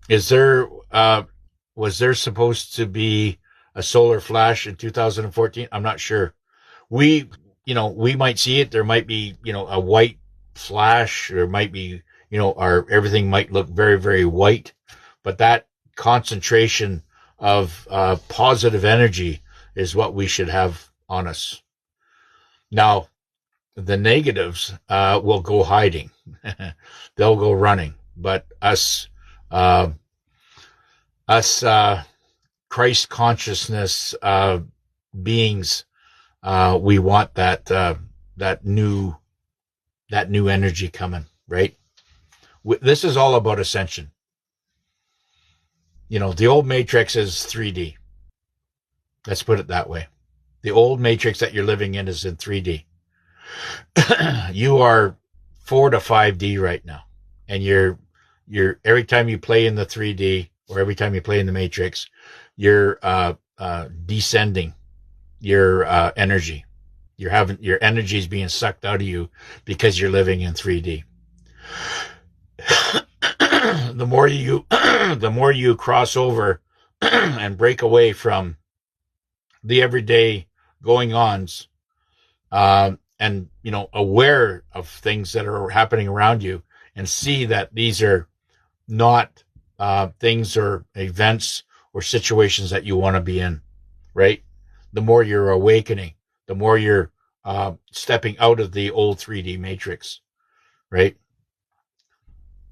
Is there was there supposed to be a solar flash in 2014? I'm not sure. We, we might see it. There might be, a white flash. There might be, our everything might look very, very white, but that concentration of positive energy is what we should have on us. Now, the negatives will go hiding. They'll go running. But uh, us Christ consciousness beings, we want that new energy coming, right? This is all about ascension. The old matrix is 3D. Let's put it that way. The old matrix that you're living in is in 3D. You are 4 to 5D right now, and you're every time you play in the 3D or every time you play in the matrix, you're descending your energy. Your energy is being sucked out of you because you're living in 3D. The more you the more you cross over and break away from the everyday going ons, and aware of things that are happening around you, and see that these are not things or events or situations that you want to be in, right? The more you're awakening, the more you're stepping out of the old 3D matrix, right?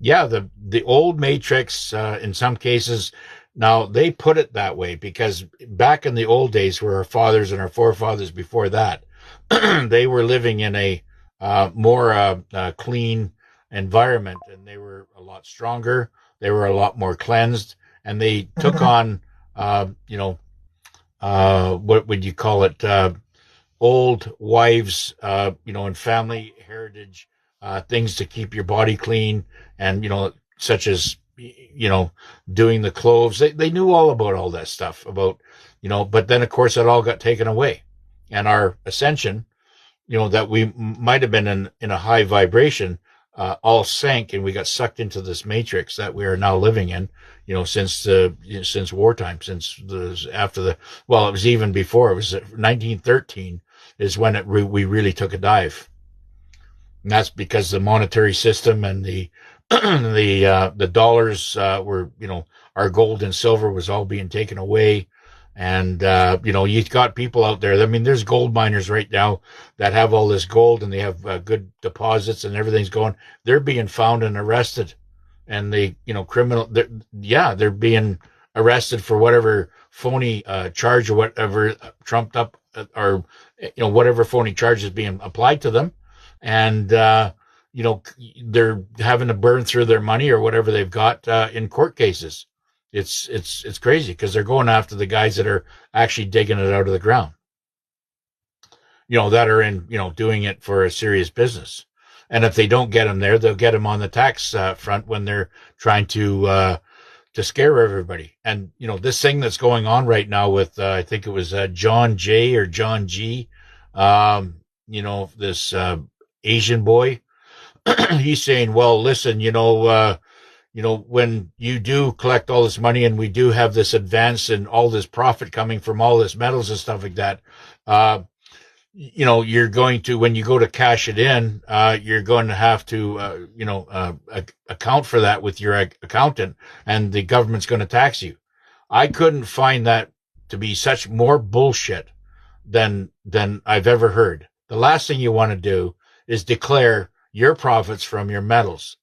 Yeah, the old matrix, in some cases, now they put it that way because back in the old days, where our fathers and our forefathers before that, they were living in a more clean environment, and they were a lot stronger. They were a lot more cleansed, and they took on, what would you call it? Old wives, and family heritage things to keep your body clean, and such as doing the cloves. They knew all about all that stuff about but then of course it all got taken away, and our ascension, that we might have been in a high vibration, all sank, and we got sucked into this matrix that we are now living in, since wartime, after the, well, it was even before, it was 1913 is when we really took a dive. And that's because the monetary system and the the dollars were, our gold and silver was all being taken away. And you've got people out there. I mean, there's gold miners right now that have all this gold, and they have good deposits, and everything's going. They're being found and arrested, and they, they're being arrested for whatever phony charge or whatever trumped up, or whatever phony charge is being applied to them, and they're having to burn through their money or whatever they've got in court cases. It's crazy because they're going after the guys that are actually digging it out of the ground, that are in, doing it for a serious business. And if they don't get them there, they'll get them on the tax front when they're trying to scare everybody. And, this thing that's going on right now with, I think it was John J or John G, this Asian boy, he's saying, well, listen, when you do collect all this money and we do have this advance and all this profit coming from all this metals and stuff like that, you're going to, when you go to cash it in, you're going to have to, account for that with your accountant, and the government's going to tax you. I couldn't find that to be such more bullshit than I've ever heard. The last thing you want to do is declare your profits from your metals.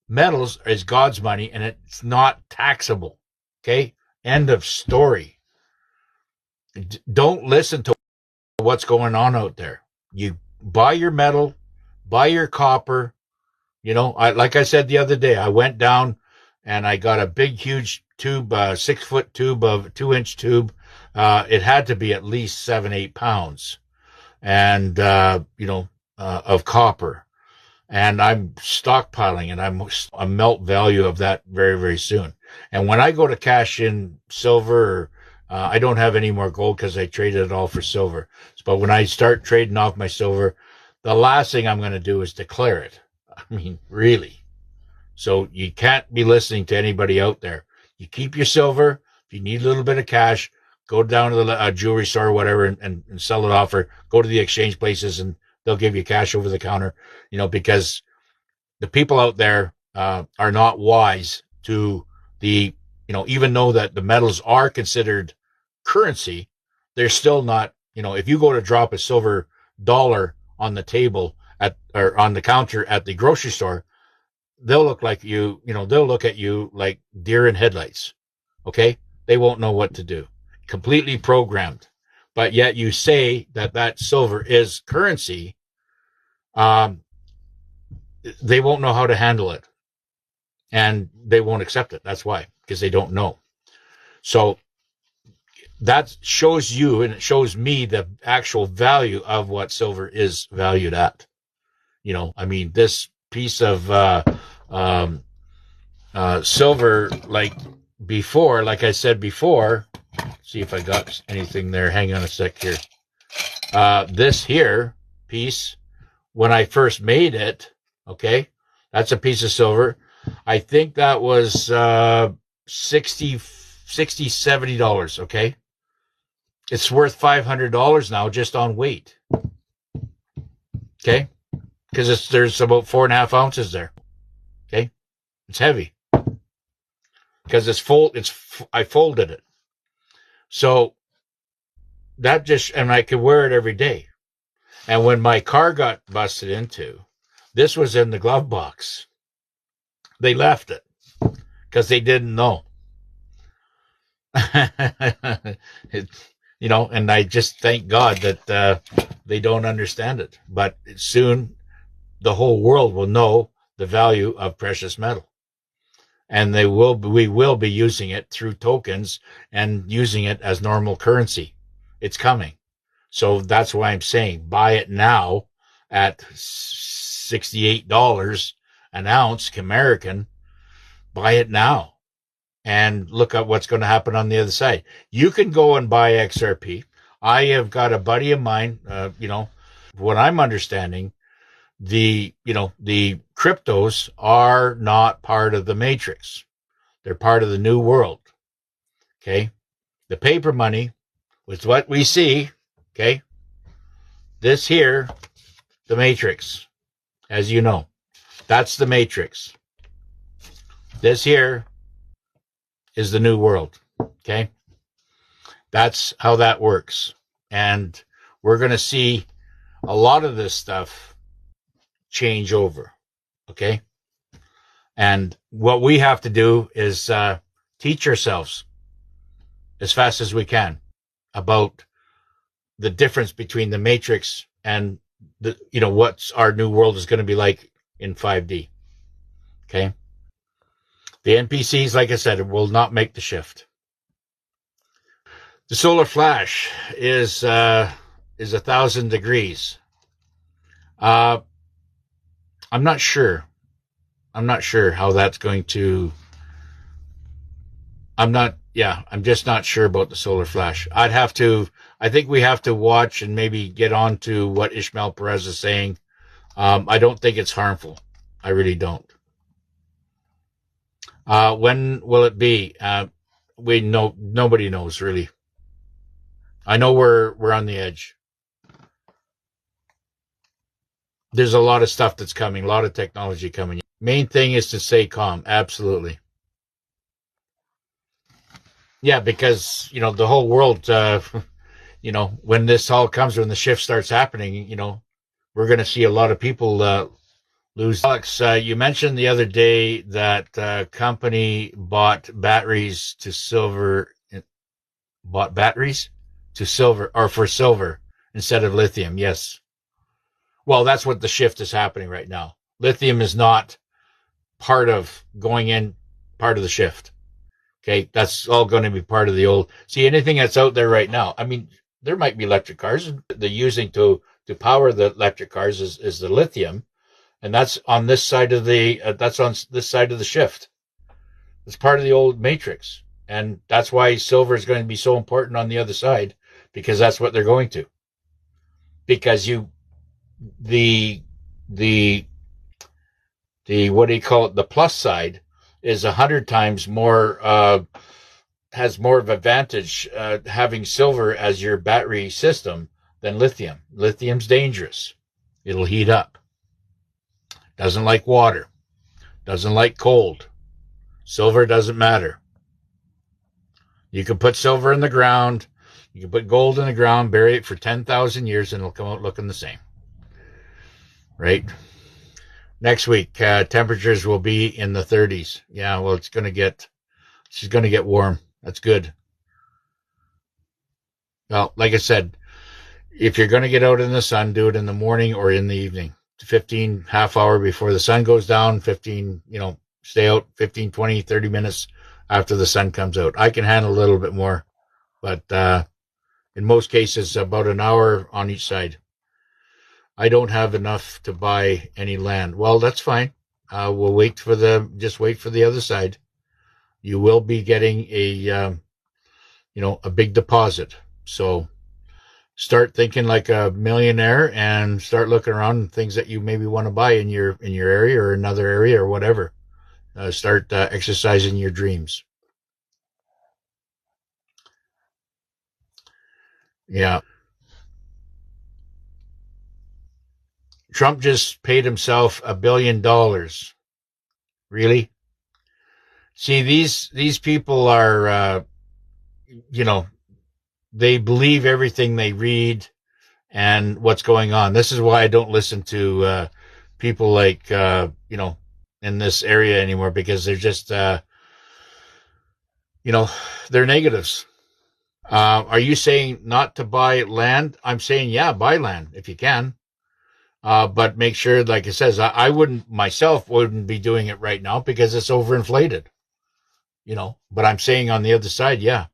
Metals is God's money, and it's not taxable. Okay? End of story. Don't listen to what's going on out there. You buy your metal, buy your copper. Like I said the other day, I went down and I got a big, huge tube, 6-foot tube of 2-inch tube. It had to be at least 7-8 pounds, and of copper. And I'm stockpiling, and I'm a melt value of that very, very soon. And when I go to cash in silver, I don't have any more gold because I traded it all for silver. But when I start trading off my silver, the last thing I'm going to do is declare it. I mean, really. So you can't be listening to anybody out there. You keep your silver. If you need a little bit of cash, go down to the jewelry store or whatever and sell it off, or go to the exchange places and they'll give you cash over the counter, because the people out there are not wise to the, even though that the metals are considered currency, they're still not, if you go to drop a silver dollar on the table or on the counter at the grocery store, they'll look like they'll look at you like deer in headlights. Okay. They won't know what to do. Completely programmed. But yet you say that silver is currency. They won't know how to handle it, and they won't accept it. That's why, because they don't know. So that shows you, and it shows me, the actual value of what silver is valued at. This piece of silver, like I said before, see if I got anything there. Hang on a sec here. This here piece, when I first made it, okay, that's a piece of silver. I think that was $60, $70, okay? It's worth $500 now just on weight, okay? Because there's about 4.5 ounces there, okay? It's heavy because I folded it. So that and I could wear it every day. And when my car got busted into, this was in the glove box. They left it because they didn't know. And I just thank God that they don't understand it. But soon the whole world will know the value of precious metal. And we will be using it through tokens and using it as normal currency. It's coming. So that's why I'm saying buy it now at $68 an ounce American. Buy it now and look at what's going to happen on the other side. You can go and buy XRP. I have got a buddy of mine, what I'm understanding, the cryptos are not part of the matrix. They're part of the new world. Okay. The paper money was what we see. Okay. This here, the matrix, as you know, that's the matrix. This here is the new world. Okay. That's how that works. And we're going to see a lot of this stuff change over. Okay. And what we have to do is teach ourselves as fast as we can about the difference between the matrix and what's our new world is going to be like in 5D. Okay. The NPCs, like I said, will not make the shift. The solar flash is 1,000 degrees. I'm not sure how that's going to. I'm just not sure about the solar flash. I think we have to watch and maybe get on to what Ishmael Perez is saying. I don't think it's harmful. I really don't. When will it be? Nobody knows really. I know we're on the edge. There's a lot of stuff that's coming, a lot of technology coming. Main thing is to stay calm. Absolutely. Yeah, because, the whole world, when this all comes, when the shift starts happening, we're going to see a lot of people lose. Alex, you mentioned the other day that company bought batteries to silver or for silver instead of lithium. Yes. Well, that's what the shift is happening right now. Lithium is not part of the shift. Okay. That's all going to be part of the old. See, anything that's out there right now. I mean, there might be electric cars they're using to power the electric cars is the lithium. And that's on this side of the shift. It's part of the old matrix. And that's why silver is going to be so important on the other side, because that's what they're going to. Because the The, what do you call it? The plus side is 100 times more, has more of advantage having silver as your battery system than lithium. Lithium's dangerous. It'll heat up. Doesn't like water. Doesn't like cold. Silver doesn't matter. You can put silver in the ground. You can put gold in the ground, bury it for 10,000 years, and it'll come out looking the same. Right? Next week, temperatures will be in the 30s. Yeah, well, she's going to get warm. That's good. Well, like I said, if you're going to get out in the sun, do it in the morning or in the evening. 15 half hour before the sun goes down, 15, stay out 15, 20, 30 minutes after the sun comes out. I can handle a little bit more, but in most cases, about an hour on each side. I don't have enough to buy any land. Well, that's fine. We'll just wait for the other side. You will be getting a big deposit. So start thinking like a millionaire and start looking around things that you maybe want to buy in your area or another area or whatever. Start exercising your dreams. Yeah. Trump just paid himself $1 billion. Really? See, these people are, they believe everything they read and what's going on. This is why I don't listen to people like, in this area anymore, because they're just, they're negatives. Are you saying not to buy land? I'm saying, yeah, buy land if you can. But make sure, like it says, I wouldn't be doing it right now because it's overinflated, but I'm saying on the other side, yeah,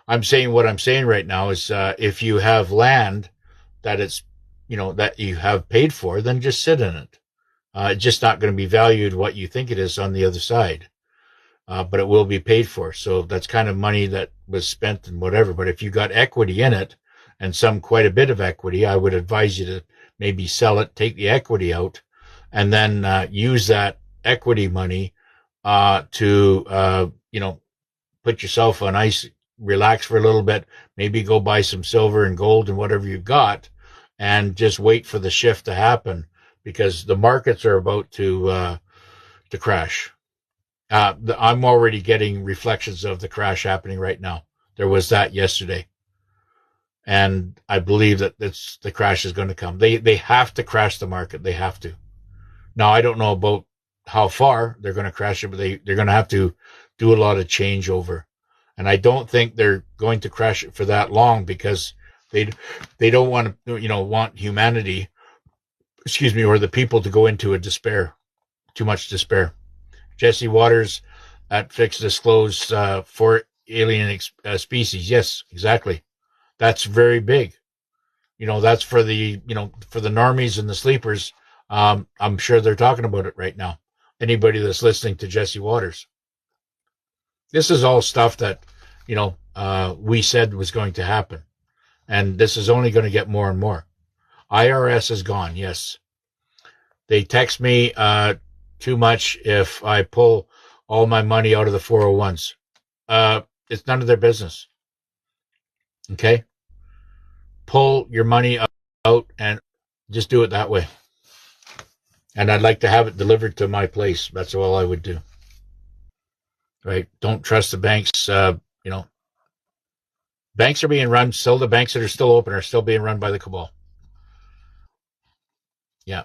I'm saying what I'm saying right now is, if you have land that that you have paid for, then just sit in it. It's just not going to be valued what you think it is on the other side. But it will be paid for. So that's kind of money that was spent and whatever. But if you got equity in it and quite a bit of equity, I would advise you to maybe sell it, take the equity out, and then use that equity money to put yourself on ice, relax for a little bit, maybe go buy some silver and gold and whatever you've got, and just wait for the shift to happen, because the markets are about to crash. I'm already getting reflections of the crash happening right now. There was that yesterday. And I believe that the crash is going to come. They have to crash the market. They have to. Now, I don't know about how far they're going to crash it, but they're going to have to do a lot of changeover. And I don't think they're going to crash it for that long, because they don't want to, want humanity, or the people to go into a despair, too much despair. Jesse Waters at Fix Disclose for alien species. Yes, exactly. That's very big. That's for the, for the normies and the sleepers. I'm sure they're talking about it right now. Anybody that's listening to Jesse Waters. This is all stuff that, we said was going to happen. And this is only going to get more and more. IRS is gone. Yes. They text me, too much if I pull all my money out of the 401s. It's none of their business. Okay? Pull your money out and just do it that way. And I'd like to have it delivered to my place. That's all I would do. Right? Don't trust the banks. Banks are being run. Still, the banks that are still open are still being run by the cabal. Yeah.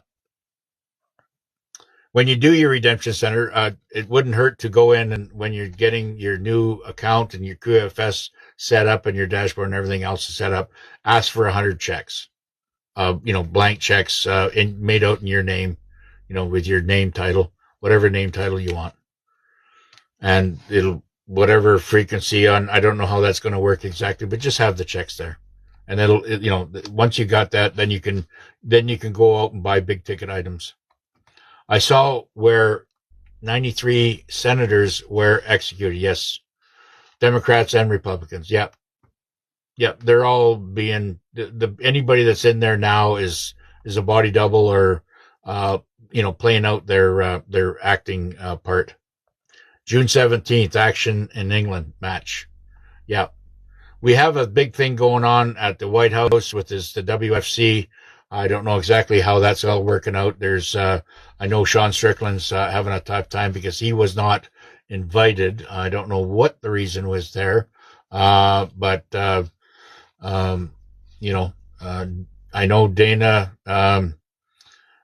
When you do your redemption center, it wouldn't hurt to go in, and when you're getting your new account and your QFS set up and your dashboard and everything else is set up, ask for 100 checks, blank checks, made out in your name, with your name title, whatever name title you want. And it'll, whatever frequency on, I don't know how that's going to work exactly, but just have the checks there. And once you got that, then you can go out and buy big ticket items. I saw where 93 senators were executed. Yes. Democrats and Republicans. Yep. Yep. They're all being, anybody that's in there now is a body double or, playing out their acting part. June 17th, action in England match. Yeah. We have a big thing going on at the White House with the WFC. I don't know exactly how that's all working out. I know Sean Strickland's having a tough time because he was not invited. I don't know what the reason was there. But you know, I know Dana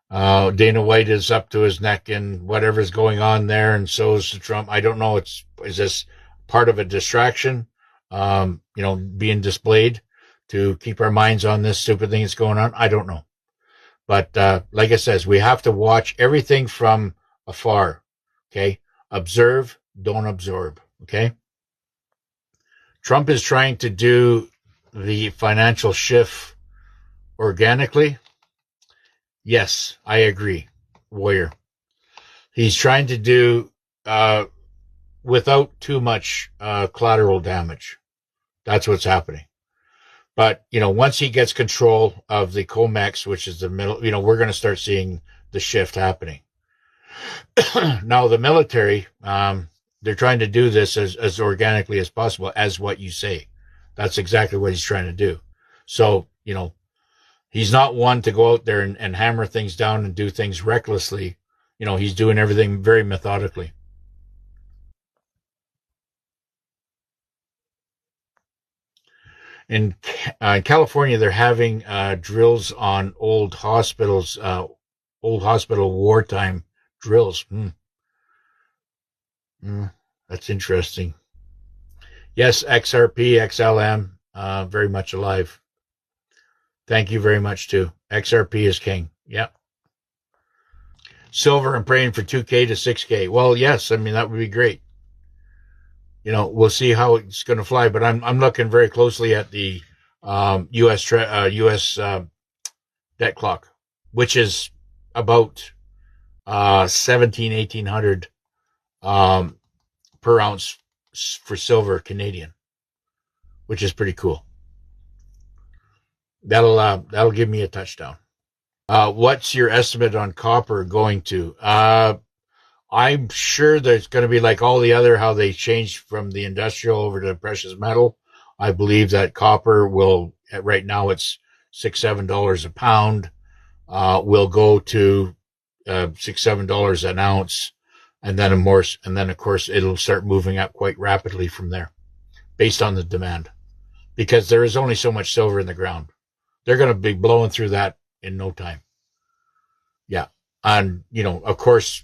White is up to his neck in whatever's going on there, and so is Trump. I don't know. Is this part of a distraction? Being displayed to keep our minds on this stupid thing that's going on. I don't know. But like I says, we have to watch everything from afar. Okay, observe, don't absorb. Okay. Trump is trying to do the financial shift organically. Yes, I agree, Warrior. He's trying to do without too much collateral damage. That's what's happening. But, once he gets control of the COMEX, which is the middle, we're going to start seeing the shift happening. Now, the military, they're trying to do this as organically as possible, as what you say. That's exactly what he's trying to do. So, he's not one to go out there and hammer things down and do things recklessly. He's doing everything very methodically. In California, they're having drills on old hospitals, old hospital wartime drills. That's interesting. Yes, XRP, XLM, very much alive. Thank you very much, too. XRP is king. Yep. Silver, I'm praying for 2K to 6K. Well, yes, that would be great. We'll see how it's going to fly, but I'm looking very closely at the U.S. Debt clock, which is about 1800 per ounce for silver Canadian, which is pretty cool. That'll give me a touchdown. What's your estimate on copper going to? I'm sure there's going to be like all the other, how they changed from the industrial over to precious metal. I believe that copper will, right now it's $6-7 a pound, will go to $6-7 an ounce. And then of course it'll start moving up quite rapidly from there based on the demand, because there is only so much silver in the ground. They're going to be blowing through that in no time. Yeah. And, of course,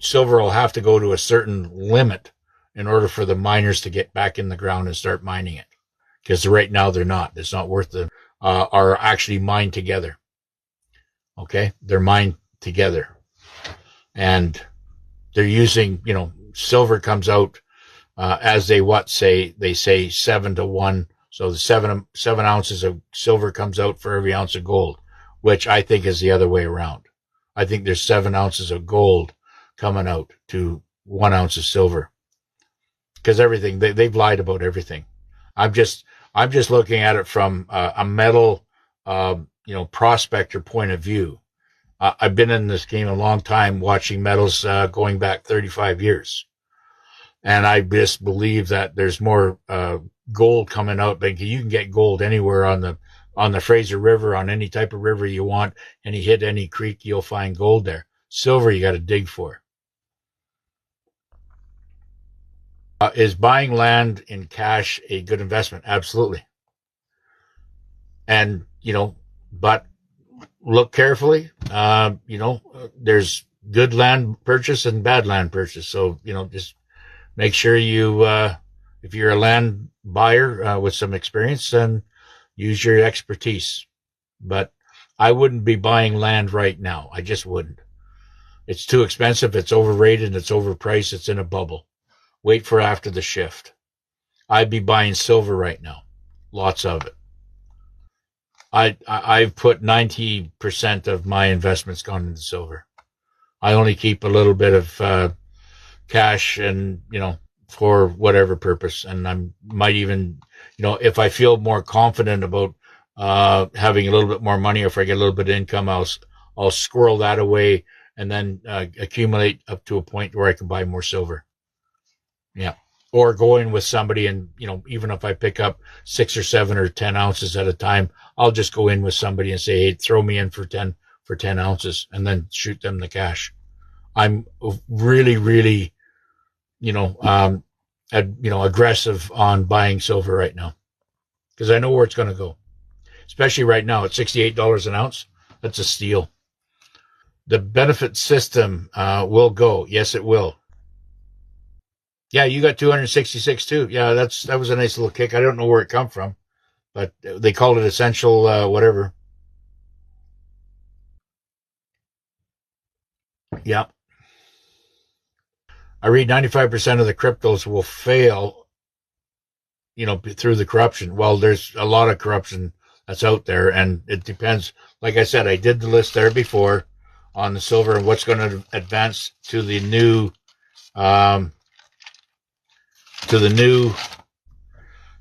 silver will have to go to a certain limit in order for the miners to get back in the ground and start mining it. Because right now they're not. It's not worth are actually mined together. Okay? They're mined together. And they're using, silver comes out as they say 7 to 1. So the 7 ounces of silver comes out for every ounce of gold, which I think is the other way around. I think there's 7 ounces of gold coming out to 1 ounce of silver, because everything they've lied about everything. I'm just looking at it from a metal, prospector point of view. I've been in this game a long time, watching metals going back 35 years, and I just believe that there's more gold coming out. But you can get gold anywhere on the Fraser River, on any type of river you want, and you hit any creek, you'll find gold there. Silver, you got to dig for. Is buying land in cash a good investment? Absolutely. And, but look carefully. There's good land purchase and bad land purchase. So, just make sure if you're a land buyer with some experience, then use your expertise. But I wouldn't be buying land right now. I just wouldn't. It's too expensive. It's overrated. It's overpriced. It's in a bubble. Wait for after the shift. I'd be buying silver right now. Lots of it. I've put 90% of my investments gone into silver. I only keep a little bit of cash and, for whatever purpose. And I might even, if I feel more confident about having a little bit more money, or if I get a little bit of income, I'll squirrel that away and then accumulate up to a point where I can buy more silver. Yeah. Or go in with somebody and, even if I pick up 6 or 7 or 10 ounces at a time, I'll just go in with somebody and say, hey, throw me in for 10 ounces and then shoot them the cash. I'm really, really, aggressive on buying silver right now because I know where it's going to go, especially right now at $68 an ounce. That's a steal. The benefit system will go. Yes, it will. Yeah, you got 266 too. Yeah, that was a nice little kick. I don't know where it come from, but they called it essential whatever. Yeah. I read 95% of the cryptos will fail, through the corruption. Well, there's a lot of corruption that's out there, and it depends. Like I said, I did the list there before on the silver and what's going to advance to the new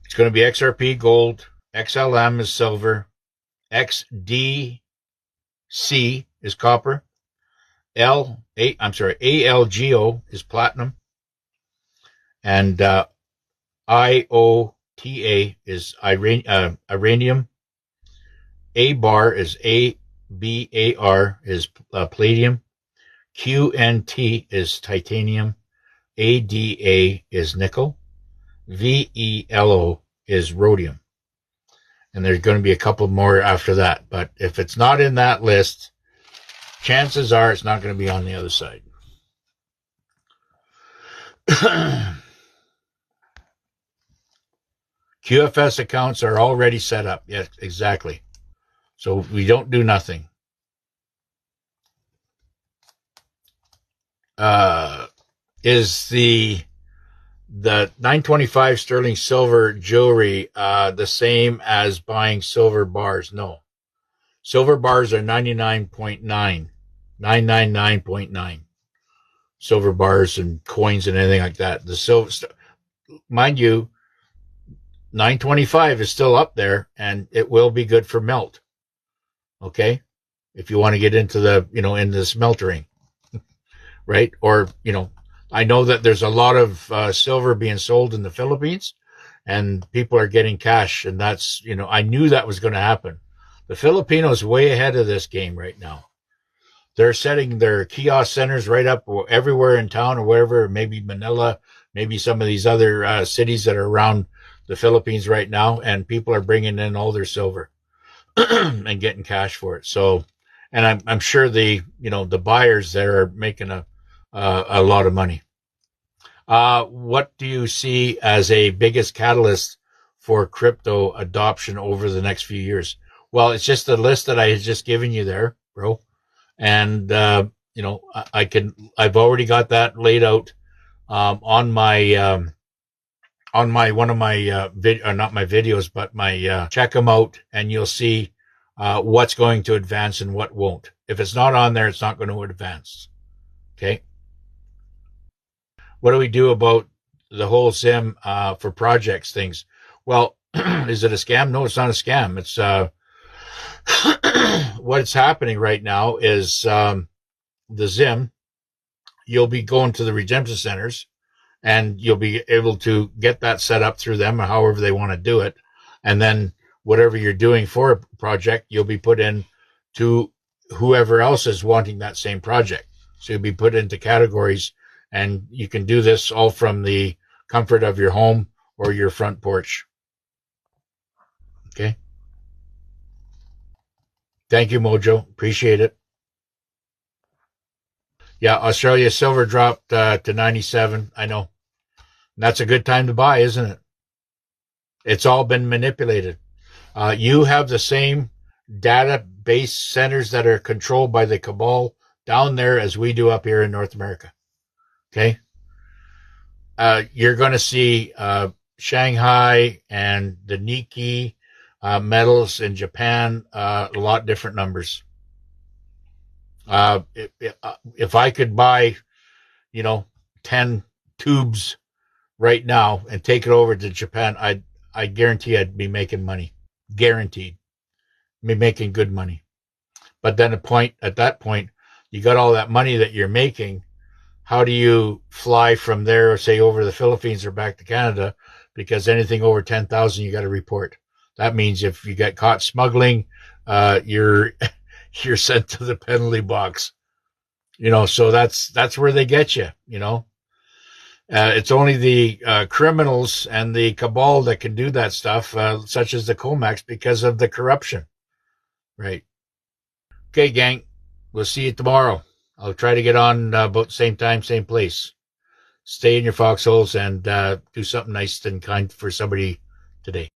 it's going to be XRP gold, XLM is silver, XDC is copper, ALGO is platinum, and IOTA is uranium, ABAR is ABAR is palladium, QNT is titanium, ADA is nickel, VELO is rhodium. And there's going to be a couple more after that. But if it's not in that list, chances are it's not going to be on the other side. QFS accounts are already set up. Yes, exactly. So we don't do nothing. Is the 925 sterling silver jewelry the same as buying silver bars? No. Silver bars are 99.9 silver bars and coins and anything like that. The silver, mind you, 925 is still up there, and it will be good for melt. Okay, if you want to get into the into the smeltering, right? Or I know that there's a lot of silver being sold in the Philippines, and people are getting cash, and that's I knew that was going to happen. The Filipinos way ahead of this game right now. They're setting their kiosk centers right up everywhere in town or wherever, maybe Manila, maybe some of these other cities that are around the Philippines right now, and people are bringing in all their silver and getting cash for it. So, and I'm sure the buyers there are making a lot of money. What do you see as a biggest catalyst for crypto adoption over the next few years? Well, it's just the list that I had just given you there, bro. And, I've already got that laid out, on my, one of my, not my videos, but my, check them out and you'll see, what's going to advance and what won't. If it's not on there, it's not going to advance. Okay. What do we do about the whole SIM, for projects things? Well, is it a scam? No, it's not a scam. It's, what's happening right now is the Zim, you'll be going to the redemption centers and you'll be able to get that set up through them or however they want to do it. And then whatever you're doing for a project, you'll be put in to whoever else is wanting that same project. So you'll be put into categories, and you can do this all from the comfort of your home or your front porch. Okay. Thank you, Mojo. Appreciate it. Yeah, Australia silver dropped to 97. I know. That's a good time to buy, isn't it? It's all been manipulated. You have the same database centers that are controlled by the cabal down there as we do up here in North America. Okay? You're going to see Shanghai and the Nikkei metals in Japan, a lot different numbers. If I could buy, 10 tubes right now and take it over to Japan, I guarantee I'd be making money. Guaranteed. Be making good money. But then at that point, you got all that money that you're making. How do you fly from there, say over the Philippines or back to Canada? Because anything over 10,000, you got to report. That means if you get caught smuggling, you're you're sent to the penalty box. So that's where they get you. It's only the criminals and the cabal that can do that stuff, such as the Comacs, because of the corruption. Right. Okay, gang. We'll see you tomorrow. I'll try to get on about the same time, same place. Stay in your foxholes and do something nice and kind for somebody today.